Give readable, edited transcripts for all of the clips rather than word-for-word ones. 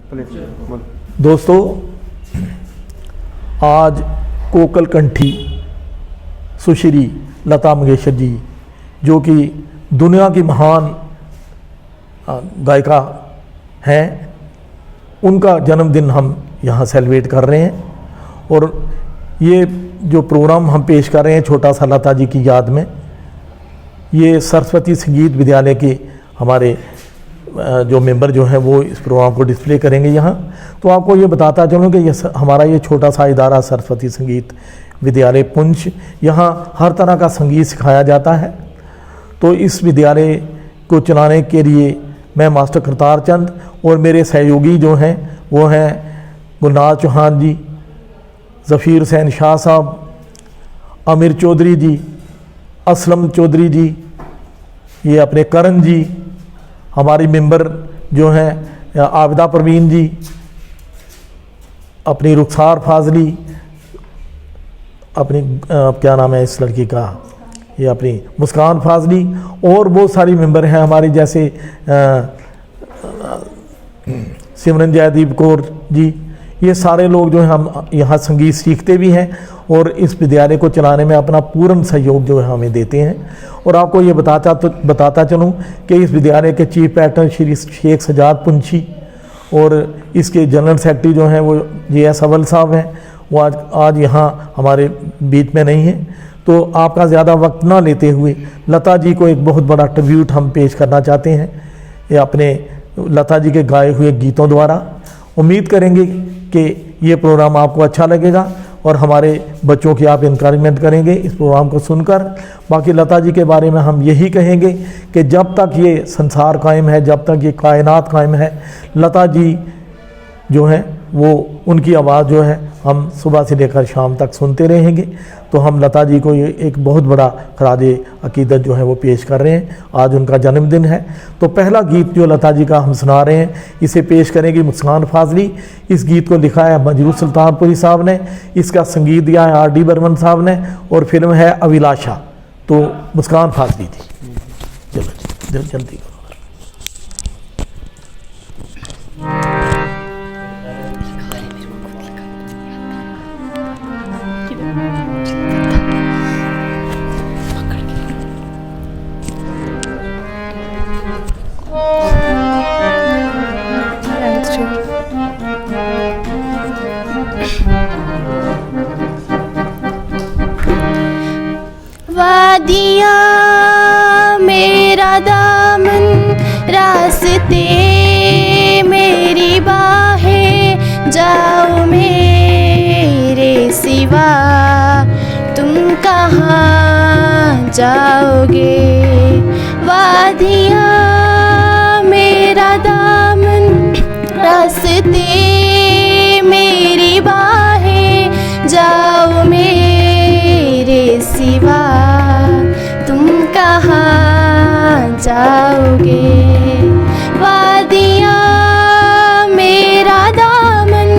दोस्तों, आज कोकल कंठी सुश्री लता मंगेशकर जी, जो कि दुनिया की महान गायिका हैं, उनका जन्मदिन हम यहाँ सेलिब्रेट कर रहे हैं। और ये जो प्रोग्राम हम पेश कर रहे हैं छोटा सा लता जी की याद में, ये सरस्वती संगीत विद्यालय के हमारे जो मेंबर जो हैं वो इस प्रोग्राम को डिस्प्ले करेंगे यहाँ। तो आपको ये बताता चलूँ कि ये हमारा ये छोटा सा इदारा सरस्वती संगीत विद्यालय पुंछ, यहाँ हर तरह का संगीत सिखाया जाता है। तो इस विद्यालय को चलाने के लिए मैं मास्टर करतार चंद और मेरे सहयोगी जो हैं वो हैं गुलनाज चौहान जी, ज़फ़ीर हुसैन शाह साहब, आमिर चौधरी जी, असलम चौधरी जी, ये अपने करण जी, हमारी मेंबर जो हैं आबिदा परवीन जी, अपनी रुखसार फाजली, अपनी क्या नाम है इस लड़की का, ये अपनी मुस्कान फाजली, और बहुत सारी मेंबर हैं हमारी, जैसे सिमरन जयदीप कौर जी। ये सारे लोग जो हैं हम यहाँ संगीत सीखते भी हैं और इस विद्यालय को चलाने में अपना पूर्ण सहयोग जो है हमें देते हैं। और आपको ये बताता चलूँ कि इस विद्यालय के चीफ पैटर्न श्री शेख सजाद पुंछी और इसके जनरल सेक्रेटरी जो हैं वो JS अव्वल साहब हैं, वो आज यहाँ हमारे बीच में नहीं हैं। तो आपका ज़्यादा वक्त ना लेते हुए लता जी को एक बहुत बड़ा ट्रिब्यूट हम पेश करना चाहते हैं, ये अपने लता जी के गाए हुए गीतों द्वारा। उम्मीद करेंगे कि ये प्रोग्राम आपको अच्छा लगेगा और हमारे बच्चों की आप इनकरेजमेंट करेंगे इस प्रोग्राम को सुनकर। बाकी लता जी के बारे में हम यही कहेंगे कि जब तक ये संसार कायम है, जब तक ये कायनात कायम है, लता जी जो हैं वो उनकी आवाज़ जो है हम सुबह से लेकर शाम तक सुनते रहेंगे। तो हम लता जी को ये एक बहुत बड़ा खराज अकीदत जो है वो पेश कर रहे हैं। आज उनका जन्मदिन है। तो पहला गीत जो लता जी का हम सुना रहे हैं, इसे पेश करेंगी मुस्कान फाजली। इस गीत को लिखा है मंजरूर सुल्तानपुरी साहब ने, इसका संगीत दिया है R.D. बर्मन साहब ने, और फिल्म है अभिलाषा। तो मुस्कान फाजली जी, चलो जल्दी करो। वादियाँ मेरा दामन, रास्ते मेरी बाहें, जाओ मेरे सिवा तुम कहाँ जाओगे। वादियाँ मेरा दामन, रास्ते मेरी बाहें, जाओ मेरे सिवा तुम कहाँ जाओगे। वादियाँ मेरा दामन।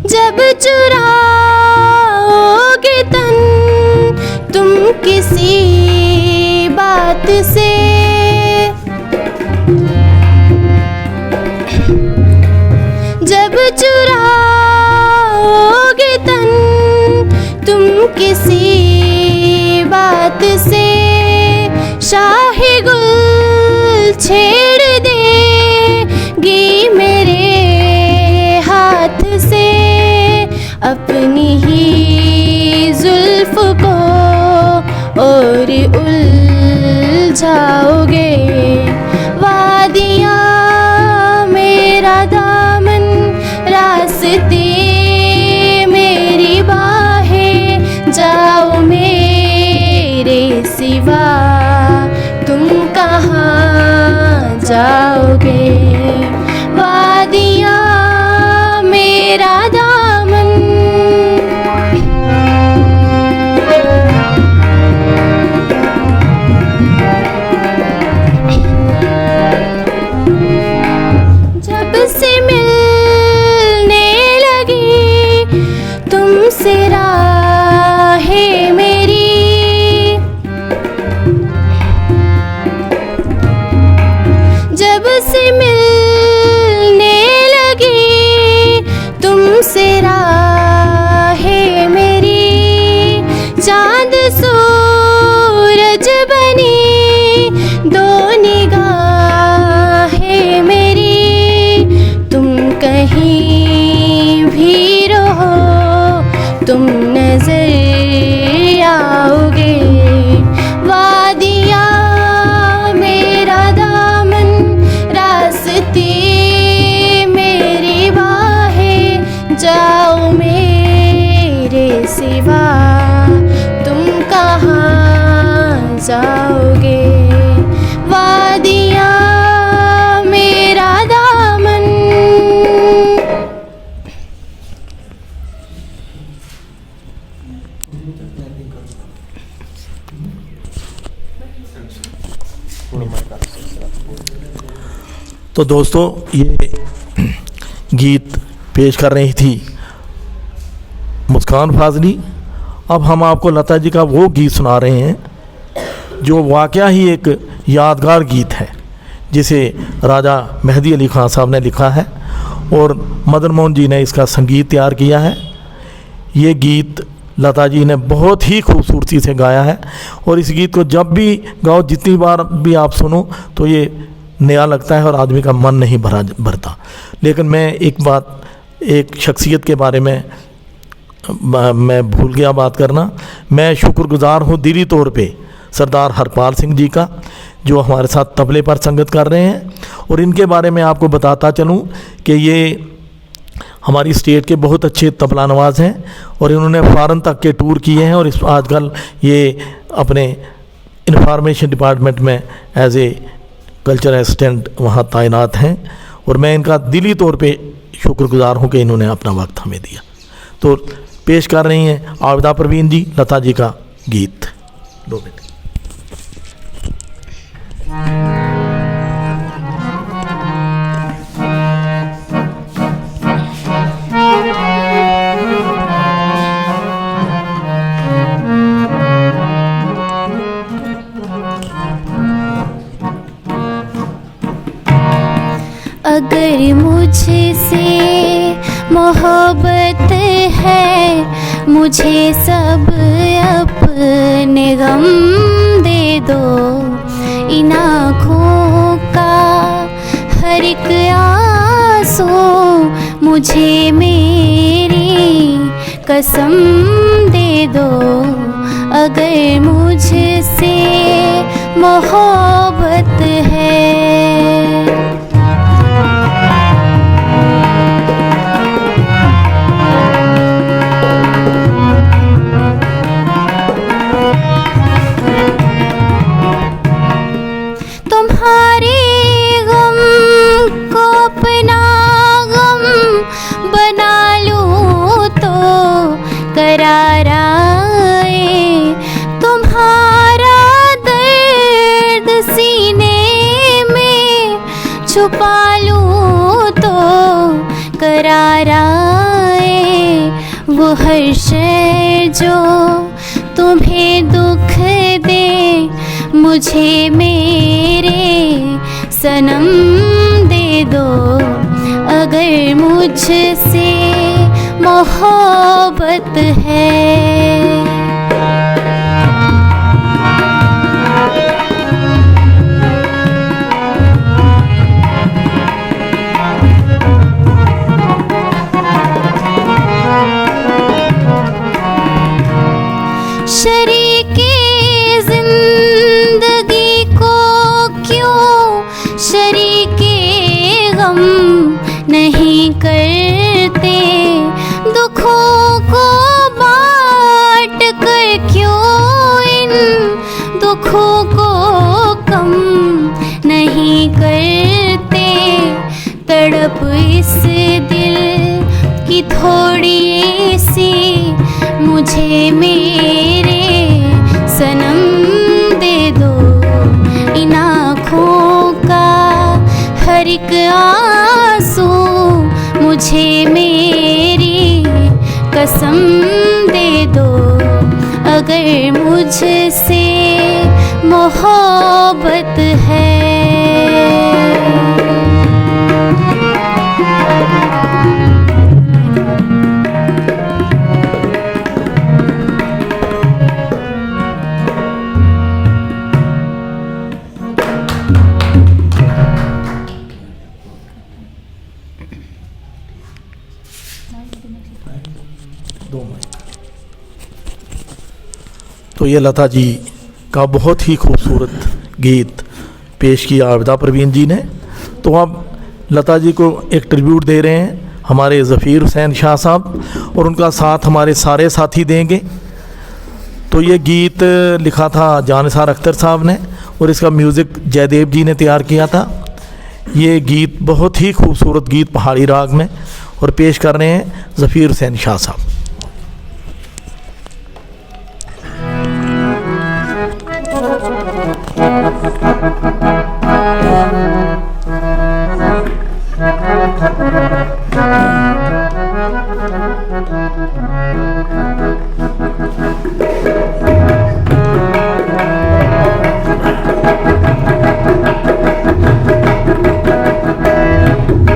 जब चुराओगे तन तुम किसी बात से, जब चुराओगे तन तुम किसी बात से, शाही गुल छेड़ देगी मेरे हाथ से, अपनी ही जुल्फ को और उलझाओगे। वादियाँ मेरा दामन, रास्ते मेरी बाहें, जाओ मेरे सिवा तुम कहाँ जाओगे। वादियाँ मेरा दामन। तुम नजर आओगे। वादियाँ मेरा दामन, रास्ते मेरी बाहें, जाओ मेरे सिवा तुम कहाँ जाओगे। वादियाँ मेरा दामन। तो दोस्तों, ये गीत पेश कर रही थी मुस्कान फाजली। अब हम आपको लता जी का वो गीत सुना रहे हैं जो वाकया ही एक यादगार गीत है, जिसे राजा मेहदी अली खान साहब ने लिखा है और मदन मोहन जी ने इसका संगीत तैयार किया है। ये गीत लता जी ने बहुत ही खूबसूरती से गाया है और इस गीत को जब भी गाओ, जितनी बार भी आप सुनो, तो ये नया लगता है और आदमी का मन नहीं भरता। लेकिन मैं एक बात, एक शख्सियत के बारे में मैं भूल गया बात करना। मैं शुक्रगुजार हूँ दिली तौर पे सरदार हरपाल सिंह जी का, जो हमारे साथ तबले पर संगत कर रहे हैं। और इनके बारे में आपको बताता चलूँ कि ये हमारी स्टेट के बहुत अच्छे तबला नवाज हैं और इन्होंने फ़ॉरेन तक के टूर किए हैं और इस आजकल ये अपने इंफॉर्मेशन डिपार्टमेंट में एज ए कल्चर असिस्टेंट वहाँ तैनात हैं। और मैं इनका दिली तौर पे शुक्रगुजार हूँ कि इन्होंने अपना वक्त हमें दिया। तो पेश कर रही हैं आबिदा परवीन जी लता जी का गीत। दो बेटे। अगर मुझसे मोहब्बत है, मुझे सब अपने गम दे दो। इन आँखों का हर एक आंसू मुझे मेरी कसम दे दो। अगर मुझसे मोहब्बत है। छुपा लूँ तो करार आए। वो हर शय जो तुम्हें दुख दे, मुझे मेरे सनम दे दो। अगर मुझसे मोहब्बत है। शरीके जिंदगी को क्यों शरीके गम नहीं करते। दुखों को बांट कर क्यों इन दुखों को कम नहीं करते। तड़प इस दिल की थोड़ी सी मुझे मेरे सनम दे दो। इन आँखों का हर एक आंसू मुझे मेरी कसम दे दो। अगर मुझसे मोहब्बत है। दो मिनट। तो ये लता जी का बहुत ही खूबसूरत गीत पेश किया आबिदा परवीन जी ने। तो अब लता जी को एक ट्रिब्यूट दे रहे हैं हमारे ज़फ़ीर हुसैन शाह साहब, और उनका साथ हमारे सारे साथी देंगे। तो ये गीत लिखा था जानिसार अख्तर साहब ने, और इसका म्यूज़िक जयदेव जी ने तैयार किया था। ये गीत बहुत ही खूबसूरत गीत पहाड़ी राग में, और पेश कर रहे हैं ज़फ़ीर हुसैन शाह साहब।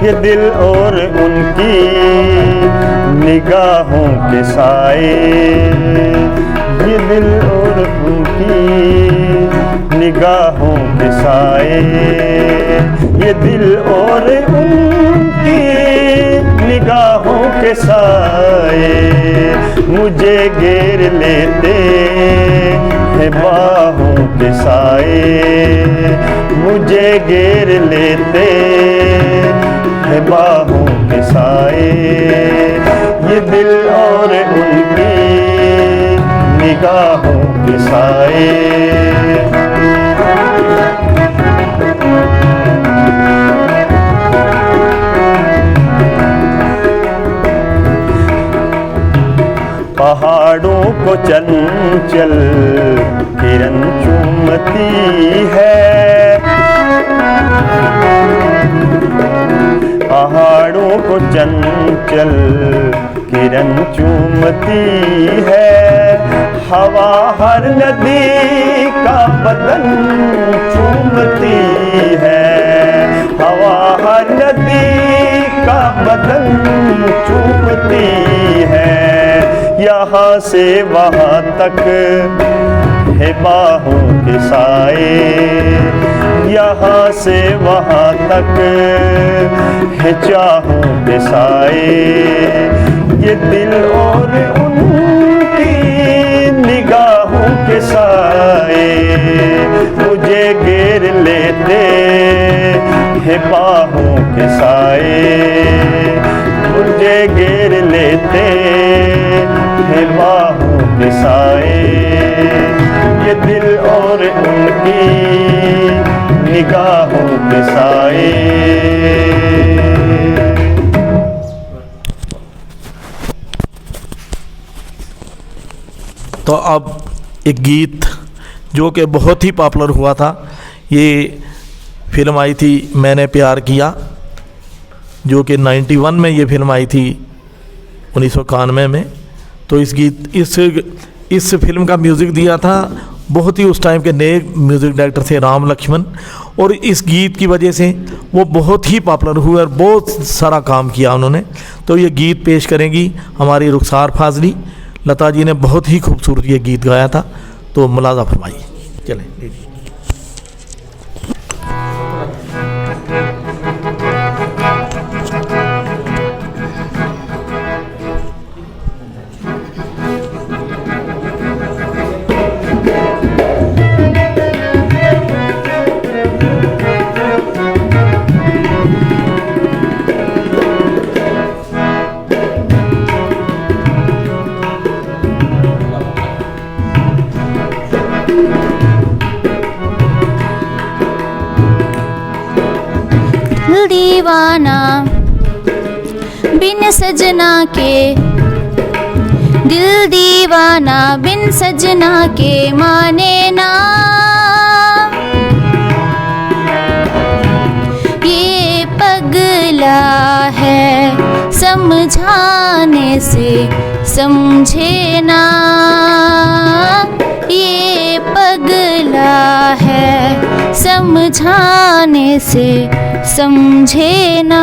ये दिल और उनकी निगाहों के साए, ये दिल और उनकी निगाहों के साए, ये दिल और उनकी निगाहों के साए मुझे घेर लेते हैं बाहों के साए, मुझे घेर लेते हैं बाहों के साए, ये दिल और उनकी निगाहों के साए। पहाड़ों को चंचल किरण चूमती है, पहाड़ों को चंचल किरण चूमती है, हवा हर नदी का बदन चूमती है, हवा हर नदी का बदन चूमती है, यहाँ से वहाँ तक है बाहों के साए, यहाँ से वहाँ तक है चाहों के साए, ये दिल और उनकी निगाहों के साए मुझे घेर लेते हैं बाहों के साए, मुझे घेर लेते हैं बाहों के साए, ये दिल और उनकी निगाहों के साए। तो अब एक गीत जो कि बहुत ही पॉपुलर हुआ था, ये फिल्म आई थी मैंने प्यार किया, जो कि 91 में ये फिल्म आई थी 1991 में। तो इस फिल्म का म्यूज़िक दिया था बहुत ही उस टाइम के नए म्यूज़िक डायरेक्टर थे राम लक्ष्मण, और इस गीत की वजह से वो बहुत ही पॉपुलर हुए और बहुत सारा काम किया उन्होंने। तो ये गीत पेश करेंगी हमारी रुखसार फाजली। लता जी ने बहुत ही खूबसूरत ये गीत गाया था, तो मुलाजा फरमाइए। चलें लीजिए। दीवाना बिन सजना के, दिल दीवाना बिन सजना के माने ना, ये पगला है समझाने से समझे ना, ये पगला है समझाने से समझे ना,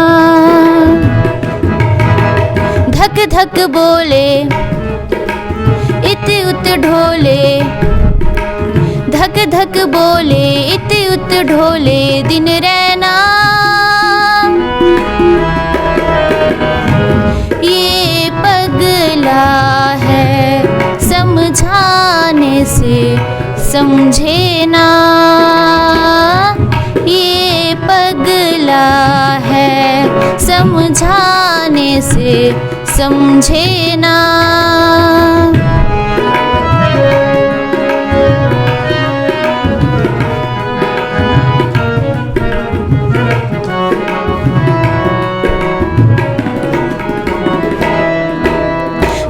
धक धक बोले इत उत ढोले, धक धक बोले इत उत ढोले दिन रैना, ये पगला है समझाने से समझे ना, ये पगला है समझाने से समझे ना।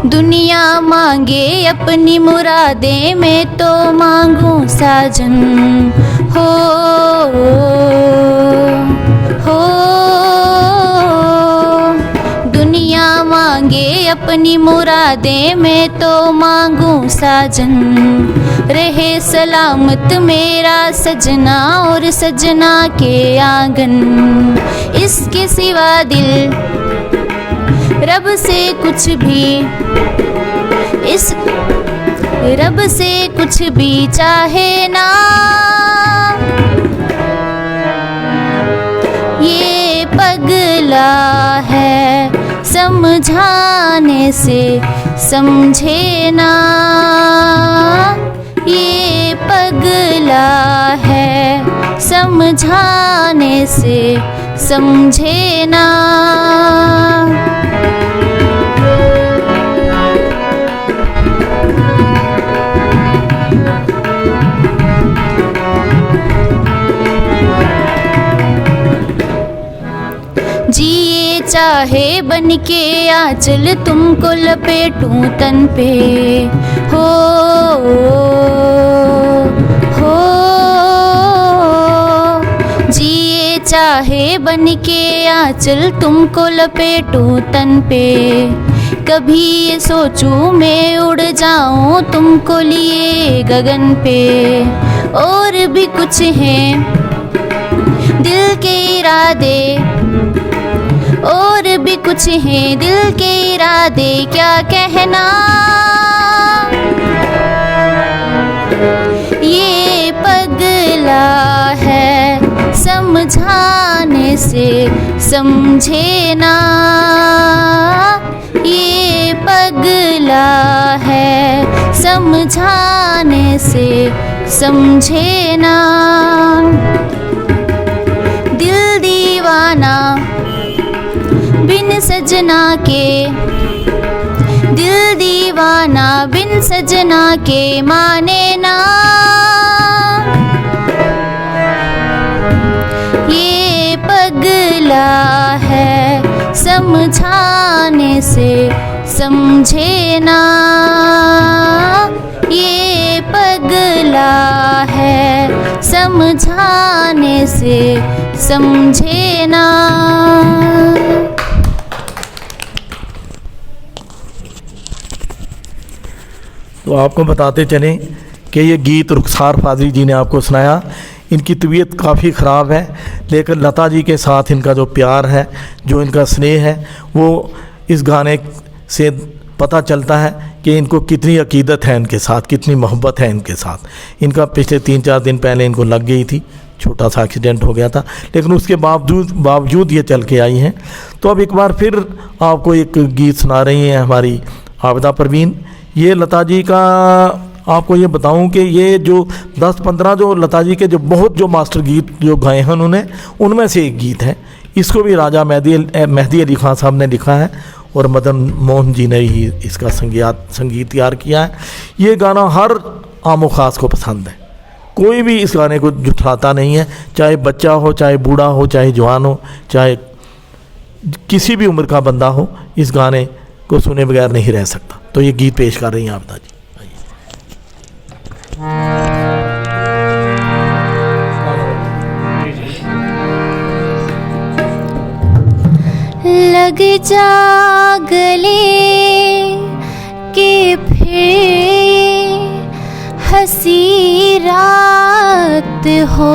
दुनिया मांगे अपनी मुरादें, मैं तो मांगूं साजन हो। दुनिया मांगे अपनी मुरादें, मैं तो मांगूं साजन। रहे सलामत मेरा सजना और सजना के आंगन। इसके सिवा दिल रब से कुछ भी, इस रब से कुछ भी चाहे ना। ये पगला है समझाने से समझे ना, ये पगला है समझाने से समझे ना। जिए चाहे बन के आंचल, तुमको लपेटूं तन पे हो। जिए चाहे बन के आंचल, तुमको लपेटूं तन पे। कभी ये सोचूं मैं उड़ जाऊं तुमको लिए गगन पे। और भी कुछ हैं दिल के इरादे, और भी कुछ हैं दिल के इरादे, क्या कहना। ये पगला है समझाने से समझे ना, ये पगला है समझाने से समझे ना। दिल दीवाना बिन सजना के, दिल दीवाना बिन सजना के माने ना। ये पगला है समझाने से समझे ना, ये पगला है समझाने से समझे ना। तो आपको बताते चलें कि ये गीत रुखसार फाजली जी ने आपको सुनाया। इनकी तबीयत काफ़ी ख़राब है, लेकिन लता जी के साथ इनका जो प्यार है, जो इनका स्नेह है, वो इस गाने से पता चलता है कि इनको कितनी अकीदत है इनके साथ, कितनी मोहब्बत है इनके साथ। इनका पिछले 3-4 दिन पहले इनको लग गई थी, छोटा सा एक्सीडेंट हो गया था, लेकिन उसके बावजूद ये चल के आई हैं। तो अब एक बार फिर आपको एक गीत सुना रही हैं हमारी आबिदा परवीन। ये लता जी का आपको ये बताऊं कि ये जो 10-15 जो लता जी के जो बहुत जो मास्टर गीत जो गाए हैं उन्होंने, उनमें से एक गीत है। इसको भी राजा मेहदी अली खान साहब ने लिखा है और मदन मोहन जी ने ही इसका संगीत तैयार किया है। ये गाना हर आमो ख़ास को पसंद है, कोई भी इस गाने को जुठलाता नहीं है, चाहे बच्चा हो, चाहे बूढ़ा हो, चाहे जवान हो, चाहे किसी भी उम्र का बंदा हो, इस गाने को सुने बगैर नहीं रह सकता। तो ये गीत पेश कर रही हैं आबिदा जी। लग जा गले के फिर हंसी रात हो,